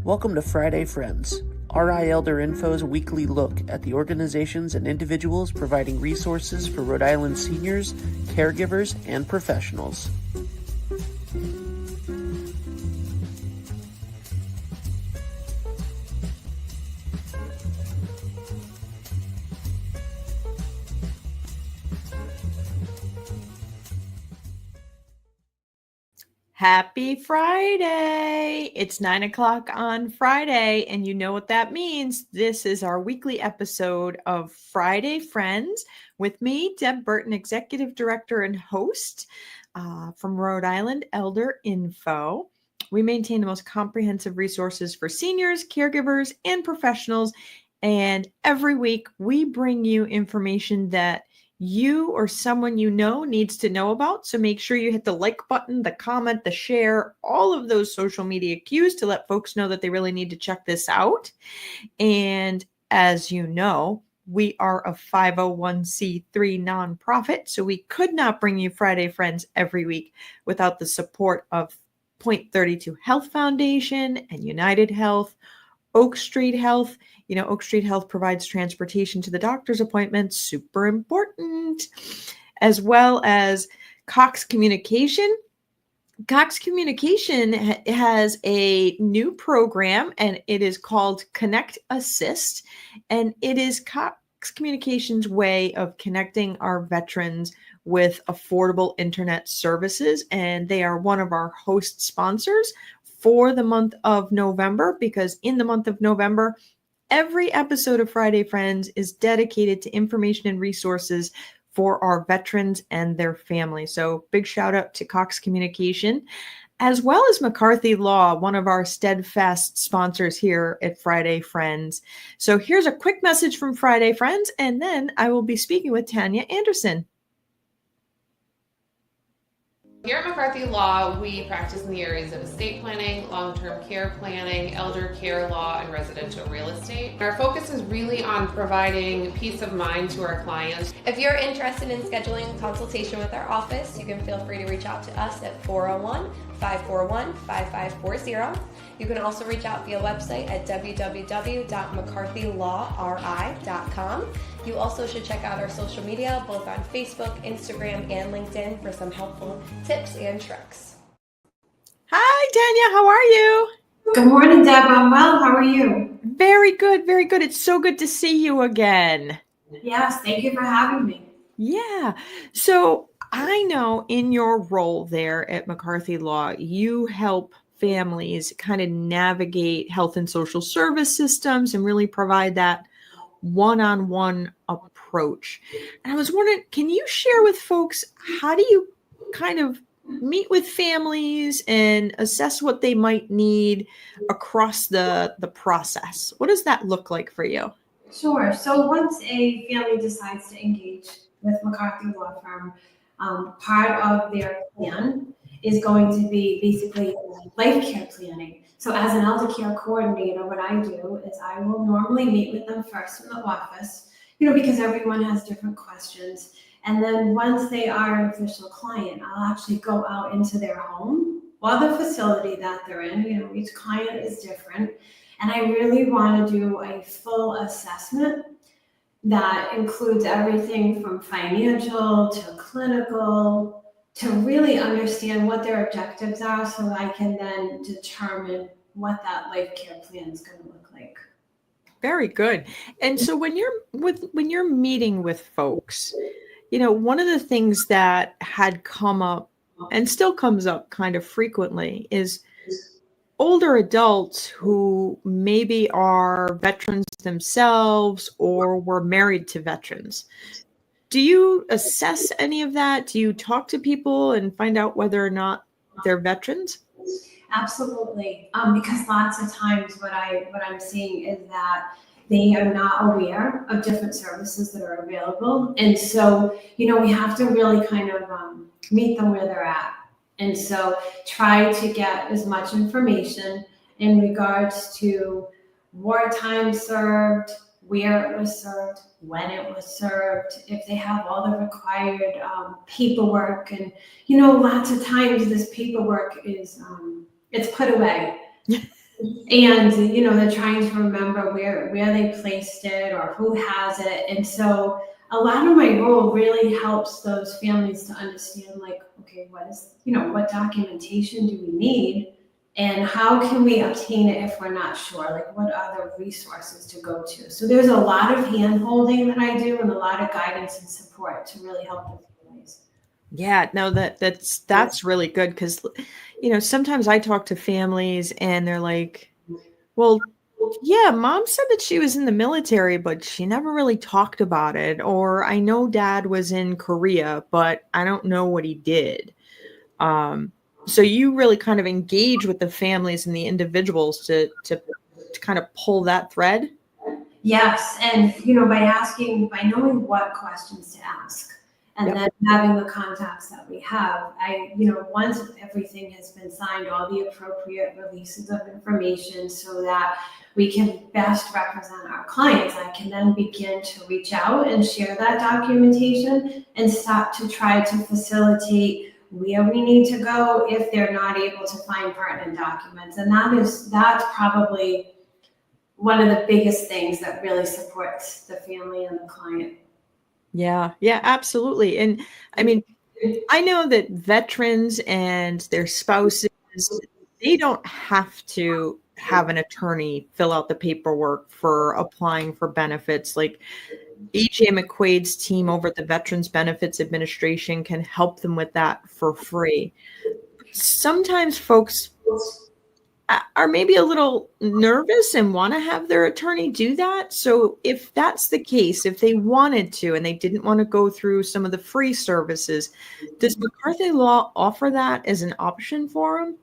Welcome to Friday Friends, RI Elder Info's weekly look at the organizations and individuals providing resources for Rhode Island seniors, caregivers, and professionals. Happy Friday! It's 9 o'clock on Friday, and you know what that means. This is our weekly episode of Friday Friends with me, Deb Burton, Executive Director and host from Rhode Island Elder Info. We maintain the most comprehensive resources for seniors, caregivers, and professionals. And every week we bring you information that you or someone you know needs to know about. So make sure you hit the like button, the comment, the share, all of those social media cues to let folks know that they really need to check this out. And as you know, we are a 501c3 nonprofit, so we could not bring you Friday Friends every week without the support of Point 32 Health Foundation and United Health, Oak Street Health. You know, Oak Street Health provides transportation to the doctor's appointments, super important, as well as Cox Communication. Cox Communication has a new program, and it is called Connect Assist, and it is Cox Communication's way of connecting our veterans with affordable internet services, and they are one of our host sponsors for the month of November, because in the month of November, every episode of Friday Friends is dedicated to information and resources for our veterans and their families. So big shout out to Cox Communication, as well as McCarthy Law, one of our steadfast sponsors here at Friday Friends. So here's a quick message from Friday Friends, and then I will be speaking with Tanya Anderson. Here at McCarthy Law, we practice in the areas of estate planning, long-term care planning, elder care law, and residential real estate. Our focus is really on providing peace of mind to our clients. If you're interested in scheduling a consultation with our office, you can feel free to reach out to us at 401-541-5540. You can also reach out via website at www.mccarthylawri.com. You also should check out our social media, both on Facebook, Instagram, and LinkedIn for some helpful tips and tricks. Hi, Tanya. How are you? Good morning, Deb. I'm well. How are you? Very good. Very good. It's so good to see you again. Yes. Thank you for having me. Yeah. So I know in your role there at McCarthy Law, you help families kind of navigate health and social service systems and really provide that one-on-one approach. And I was wondering, can you share with folks, how do you kind of meet with families and assess what they might need across the process? What does that look like for you? Sure. So once a family decides to engage with McCarthy Law Firm, part of their plan is going to be basically life care planning. So as an elder care coordinator, what I do is I will normally meet with them first in the office, because everyone has different questions. And then once they are an official client, I'll actually go out into their home or the facility that they're in. Each client is different. And I really want to do a full assessment that includes everything from financial to clinical, to really understand what their objectives are, so I can then determine what that life care plan is going to look like. Very good. And so when you're meeting with folks, one of the things that had come up and still comes up kind of frequently is older adults who maybe are veterans themselves or were married to veterans. Do you assess any of that? Do you talk to people and find out whether or not they're veterans? Absolutely. Because lots of times what I'm seeing is that they are not aware of different services that are available. And so, we have to really kind of meet them where they're at. And so try to get as much information in regards to wartime served, where it was served, when it was served, if they have all the required paperwork. And, lots of times this paperwork is, it's put away. and they're trying to remember where they placed it or who has it. And so a lot of my role really helps those families to understand, like, okay, what documentation do we need, and how can we obtain it if we're not sure? Like, what other resources to go to? So there's a lot of hand holding that I do, and a lot of guidance and support to really help the families. Yeah, no, that's really good, because sometimes I talk to families and they're like, well, yeah, mom said that she was in the military, but she never really talked about it. Or I know dad was in Korea, but I don't know what he did. So you really kind of engage with the families and the individuals to kind of pull that thread. Yes, and by knowing what questions to ask, and Yep. then having the contacts that we have, once everything has been signed, all the appropriate releases of information so that we can best represent our clients, I can then begin to reach out and share that documentation and start to try to facilitate where we need to go if they're not able to find pertinent documents. And that's probably one of the biggest things that really supports the family and the client. Yeah, absolutely. And I mean, I know that veterans and their spouses, they don't have to have an attorney fill out the paperwork for applying for benefits. Like AJ McQuaid's team over at the Veterans Benefits Administration can help them with that for free. Sometimes folks are maybe a little nervous and want to have their attorney do that. So if that's the case, if they wanted to and they didn't want to go through some of the free services, does McCarthy Law offer that as an option for them?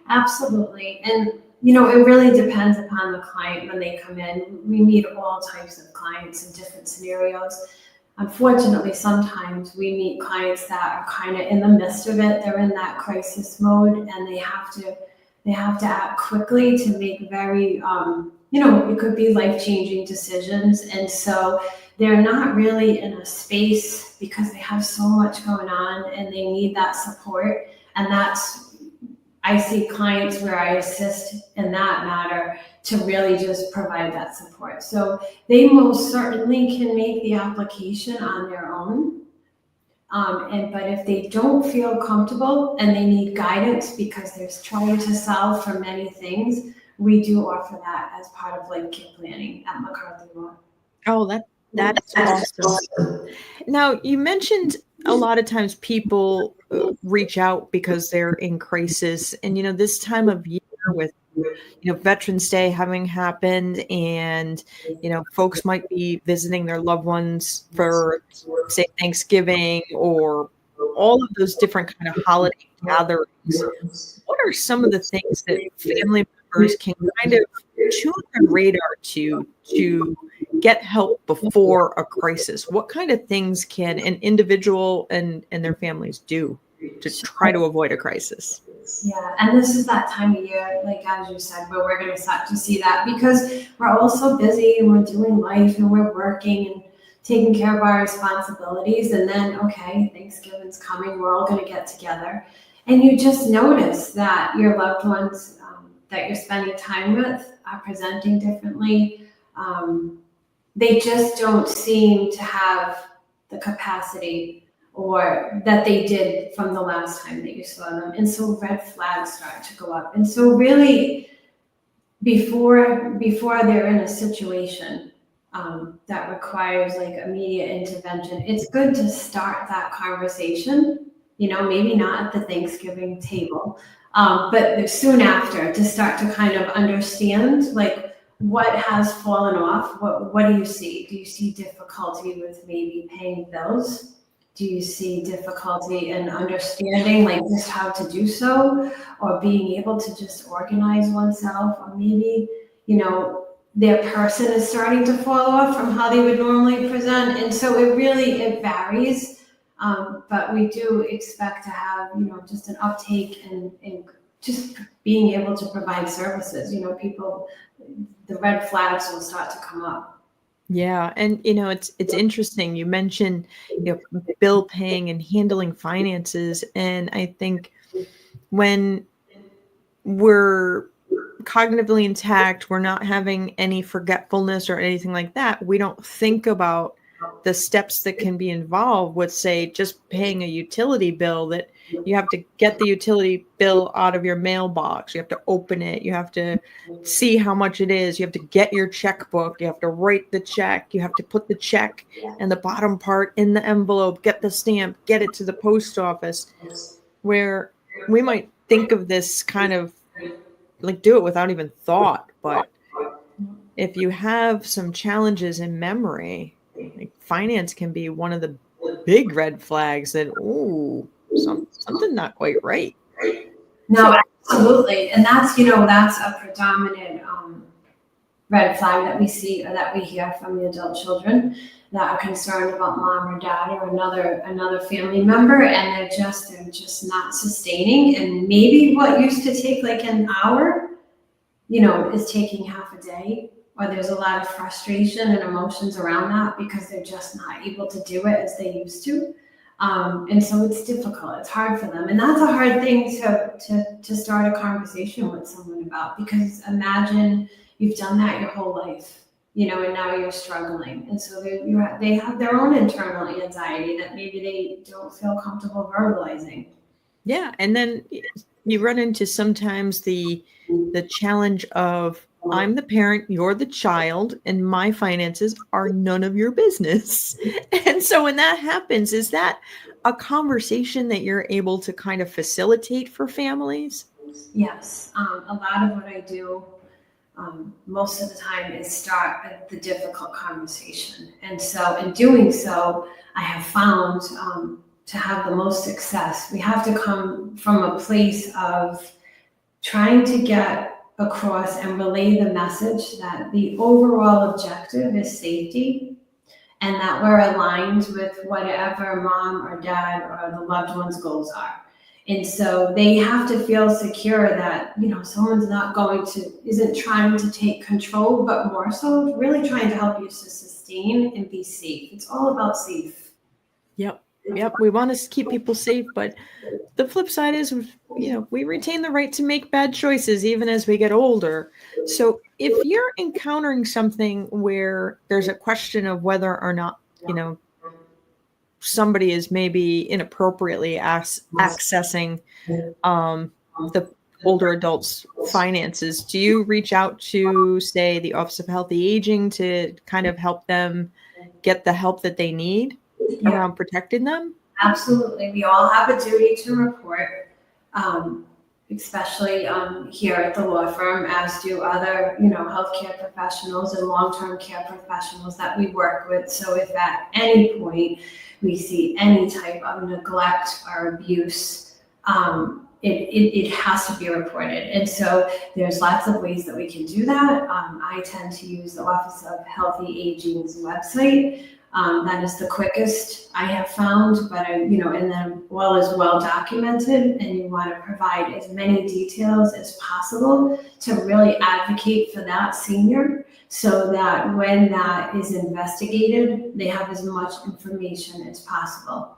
Absolutely. And, it really depends upon the client when they come in. We meet all types of clients in different scenarios. Unfortunately, sometimes we meet clients that are kind of in the midst of it. They're in that crisis mode, and they have to act quickly to make very, it could be life-changing decisions. And so they're not really in a space because they have so much going on and they need that support. And I see clients where I assist in that matter to really just provide that support. So they most certainly can make the application on their own. But if they don't feel comfortable and they need guidance because they're trying to solve for many things, we do offer that as part of life care planning at McCarthy Law. Oh, that's awesome. Now, you mentioned a lot of times people reach out because they're in crisis, and this time of year with Veterans Day having happened, and folks might be visiting their loved ones for, say, Thanksgiving or all of those different kind of holiday gatherings. What are some of the things that family members can kind of tune their radar to get help before a crisis? What kind of things can an individual and their families do to try to avoid a crisis? Yeah, and this is that time of year, like as you said, where we're going to start to see that because we're all so busy and we're doing life and we're working and taking care of our responsibilities. And then, okay, Thanksgiving's coming, we're all going to get together. And you just notice that your loved ones that you're spending time with are presenting differently. They just don't seem to have the capacity or that they did from the last time that you saw them. And so red flags start to go up. And so really before they're in a situation that requires like immediate intervention, it's good to start that conversation, maybe not at the Thanksgiving table, but soon after to start to kind of understand like what has fallen off. What do you see? Do you see difficulty with maybe paying bills? Do you see difficulty in understanding like just how to do so, or being able to just organize oneself, or maybe, their person is starting to fall off from how they would normally present. And so it varies. But we do expect to have, just an uptake in just being able to provide services. People, the red flags will start to come up. Yeah. And, it's interesting. You mentioned, bill paying and handling finances. And I think when we're cognitively intact, we're not having any forgetfulness or anything like that, we don't think about the steps that can be involved with, say, just paying a utility bill, that you have to get the utility bill out of your mailbox. You have to open it. You have to see how much it is. You have to get your checkbook. You have to write the check. You have to put the check and the bottom part in the envelope, get the stamp, get it to the post office, where we might think of this kind of like do it without even thought. But if you have some challenges in memory, like finance can be one of the big red flags that, ooh, something not quite right. No, absolutely. And that's, that's a predominant red flag that we see or that we hear from the adult children that are concerned about mom or dad or another family member, and they're just not sustaining. And maybe what used to take like an hour, is taking half a day, or there's a lot of frustration and emotions around that because they're just not able to do it as they used to. And so it's difficult. It's hard for them. And that's a hard thing to start a conversation with someone about, because imagine you've done that your whole life, and now you're struggling. And so they have their own internal anxiety that maybe they don't feel comfortable verbalizing. Yeah. And then you run into sometimes the challenge of, I'm the parent, you're the child, and my finances are none of your business. And so when that happens, is that a conversation that you're able to kind of facilitate for families? Yes. A lot of what I do most of the time is start the difficult conversation. And so in doing so, I have found to have the most success, we have to come from a place of trying to get across and relay the message that the overall objective is safety, and that we're aligned with whatever mom or dad or the loved one's goals are. And so they have to feel secure that, someone's isn't trying to take control, but more so really trying to help you to sustain and be safe. It's all about safe. Yep. We want to keep people safe, but the flip side is, we retain the right to make bad choices even as we get older. So if you're encountering something where there's a question of whether or not, somebody is maybe inappropriately accessing the older adults' finances, do you reach out to, say, the Office of Healthy Aging to kind of help them get the help that they need around protecting them? Absolutely. We all have a duty to report, especially here at the law firm, as do other, healthcare professionals and long-term care professionals that we work with. So if at any point we see any type of neglect or abuse, it has to be reported. And so there's lots of ways that we can do that. I tend to use the Office of Healthy Aging's website. That is the quickest I have found, but and then well documented, and you want to provide as many details as possible to really advocate for that senior, so that when that is investigated, they have as much information as possible.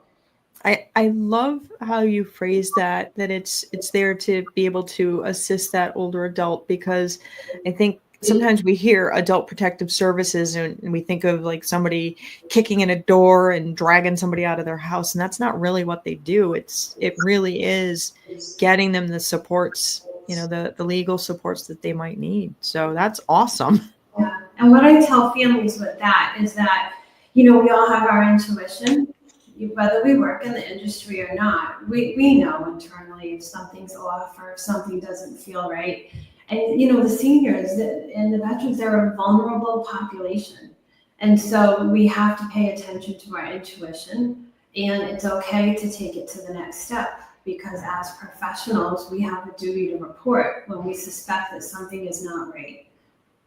I love how you phrase that it's there to be able to assist that older adult, because I think sometimes we hear adult protective services and we think of like somebody kicking in a door and dragging somebody out of their house. And that's not really what they do. It really is getting them the supports, the legal supports that they might need. So that's awesome. Yeah. And what I tell families with that is that, we all have our intuition, whether we work in the industry or not. We know internally if something's off or if something doesn't feel right. And, the seniors and the veterans, they're a vulnerable population. And so we have to pay attention to our intuition, and it's okay to take it to the next step, because as professionals, we have a duty to report when we suspect that something is not right.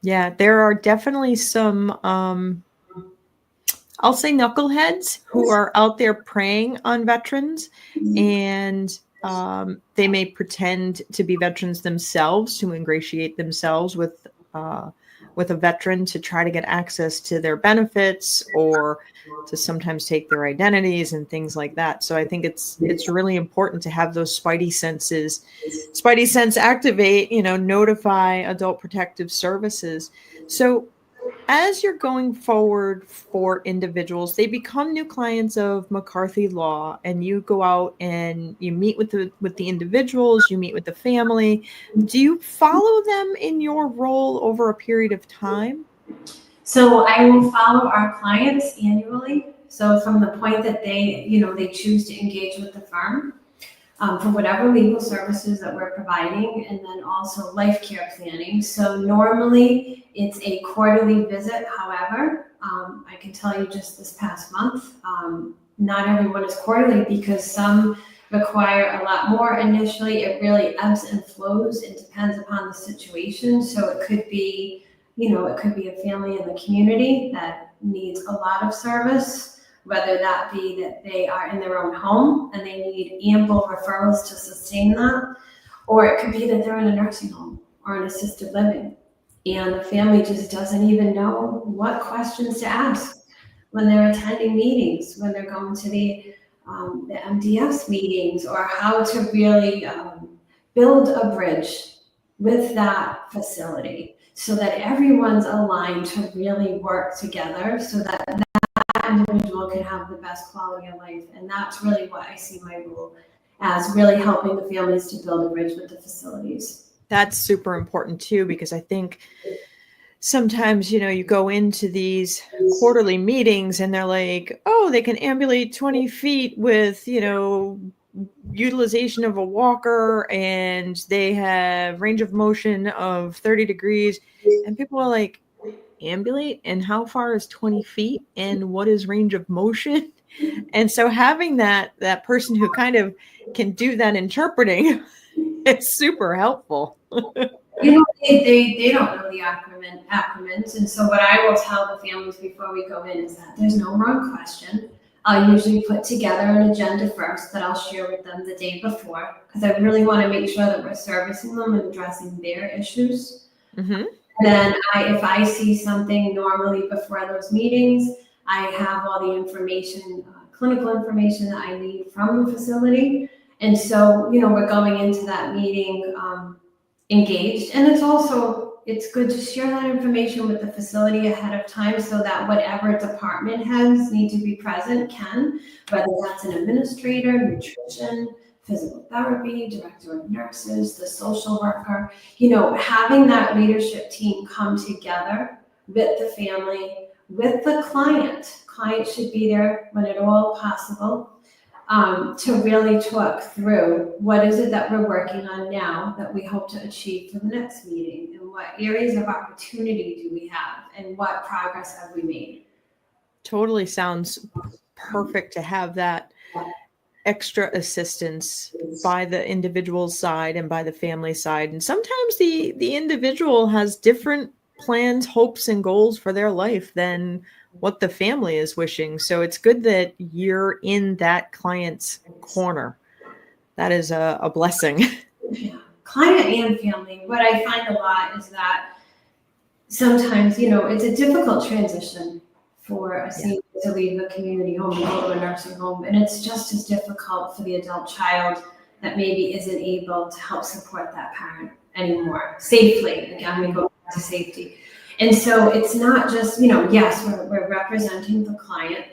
Yeah, there are definitely some, I'll say knuckleheads who are out there preying on veterans, and they may pretend to be veterans themselves to ingratiate themselves with with a veteran to try to get access to their benefits or to sometimes take their identities and things like that. So I think it's really important to have those spidey sense activate, notify Adult Protective Services. So as you're going forward for individuals, they become new clients of McCarthy Law, and you go out and you meet with the individuals, you meet with the family. Do you follow them in your role over a period of time? So I will follow our clients annually. So from the point that they choose to engage with the firm, for whatever legal services that we're providing, and then also life care planning. So normally it's a quarterly visit. However, I can tell you just this past month, not everyone is quarterly because some require a lot more initially. It really ebbs and flows. It depends upon the situation. So it could be, a family in the community that needs a lot of service, whether that be that they are in their own home and they need ample referrals to sustain that, or it could be that they're in a nursing home or an assisted living, and the family just doesn't even know what questions to ask when they're attending meetings, when they're going to the MDS meetings, or how to really build a bridge with that facility so that everyone's aligned to really work together so that individual can have the best quality of life. And that's really what I see my role as, really helping the families to build a bridge with the facilities. That's super important too, because I think sometimes, you go into these quarterly meetings and they're like, oh, they can ambulate 20 feet with, utilization of a walker, and they have range of motion of 30 degrees. And people are like, ambulate, and how far is 20 feet, and what is range of motion? And so having that person who kind of can do that interpreting, it's super helpful. They don't know the acronyms, and so what I will tell the families before we go in is that there's no wrong question. I'll usually put together an agenda first that I'll share with them the day before, because I really want to make sure that we're servicing them and addressing their issues. Mm-hmm. Then if I see something normally before those meetings, I have all the information, clinical information that I need from the facility. And so, we're going into that meeting engaged. And it's good to share that information with the facility ahead of time so that whatever department heads need to be present can, whether that's an administrator, nutrition, physical therapy, director of nurses, the social worker, having that leadership team come together with the family, with the client. Client should be there when at all possible, to really talk through what is it that we're working on now that we hope to achieve for the next meeting, and what areas of opportunity do we have, and what progress have we made. Totally sounds perfect to have that extra assistance by the individual's side and by the family side. And sometimes the individual has different plans, hopes, and goals for their life than what the family is wishing. So it's good that you're in that client's corner. That is a blessing. Yeah. Client and family. What I find a lot is that sometimes, it's a difficult transition for a senior to leave the community home and go to a nursing home. And it's just as difficult for the adult child that maybe isn't able to help support that parent anymore safely. Again, we go back to safety. And so it's not just, yes, we're representing the client,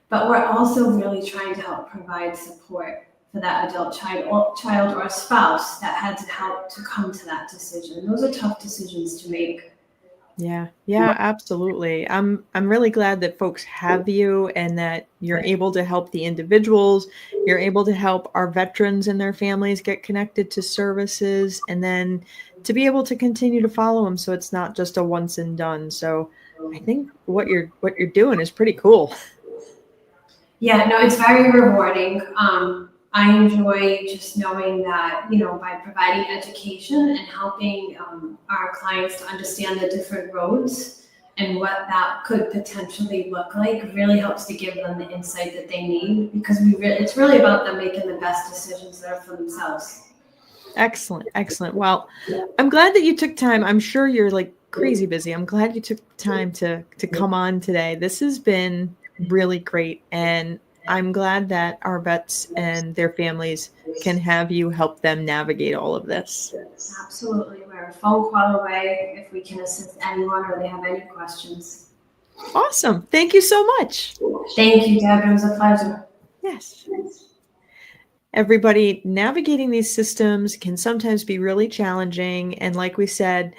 but we're also really trying to help provide support for that adult child or spouse that had to help to come to that decision. Those are tough decisions to make. Yeah, absolutely. I'm really glad that folks have you and that you're able to help the individuals. You're able to help our veterans and their families get connected to services, and then to be able to continue to follow them so it's not just a once and done. So I think what you're doing is pretty cool. Yeah, no, it's very rewarding. I enjoy just knowing that, by providing education and helping our clients to understand the different roads and what that could potentially look like, really helps to give them the insight that they need, because it's really about them making the best decisions that are for themselves. Excellent. Well, I'm glad that you took time. I'm sure you're like crazy busy. I'm glad you took time to come on today. This has been really great, and I'm glad that our vets and their families can have you help them navigate all of this. Absolutely. We're a phone call away if we can assist anyone or they have any questions. Awesome. Thank you so much. Thank you, Deb. It was a pleasure. Yes. Everybody, navigating these systems can sometimes be really challenging. And like we said,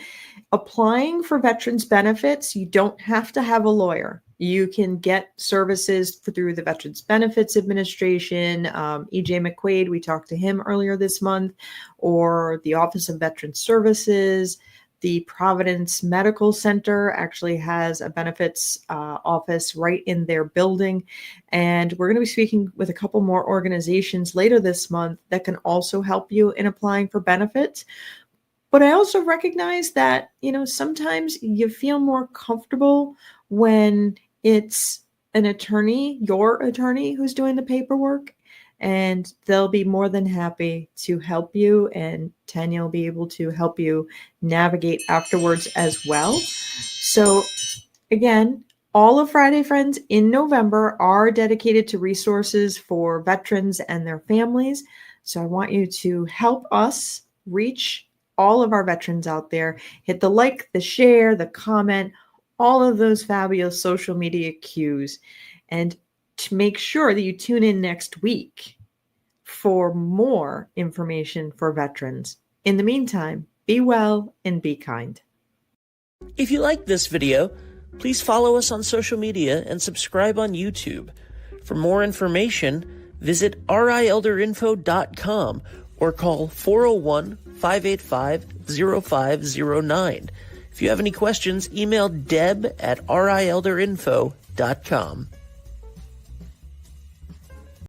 applying for veterans benefits, you don't have to have a lawyer. You can get services through the Veterans Benefits Administration, EJ McQuaid, we talked to him earlier this month, or the Office of Veterans Services. The Providence Medical Center actually has a benefits office right in their building. And we're going to be speaking with a couple more organizations later this month that can also help you in applying for benefits. But I also recognize that, sometimes you feel more comfortable when it's an attorney, your attorney, who's doing the paperwork, and they'll be more than happy to help you, and Tanya will be able to help you navigate afterwards as well. So again, all of Friday Friends in November are dedicated to resources for veterans and their families. So I want you to help us reach all of our veterans out there. Hit the like, the share, the comment, all of those fabulous social media cues, and to make sure that you tune in next week for more information for veterans. In the meantime, be well and be kind. If you like this video, please follow us on social media and subscribe on YouTube. For more information, visit rielderinfo.com or call 401-585-0509. If you have any questions, email deb@rielderinfo.com.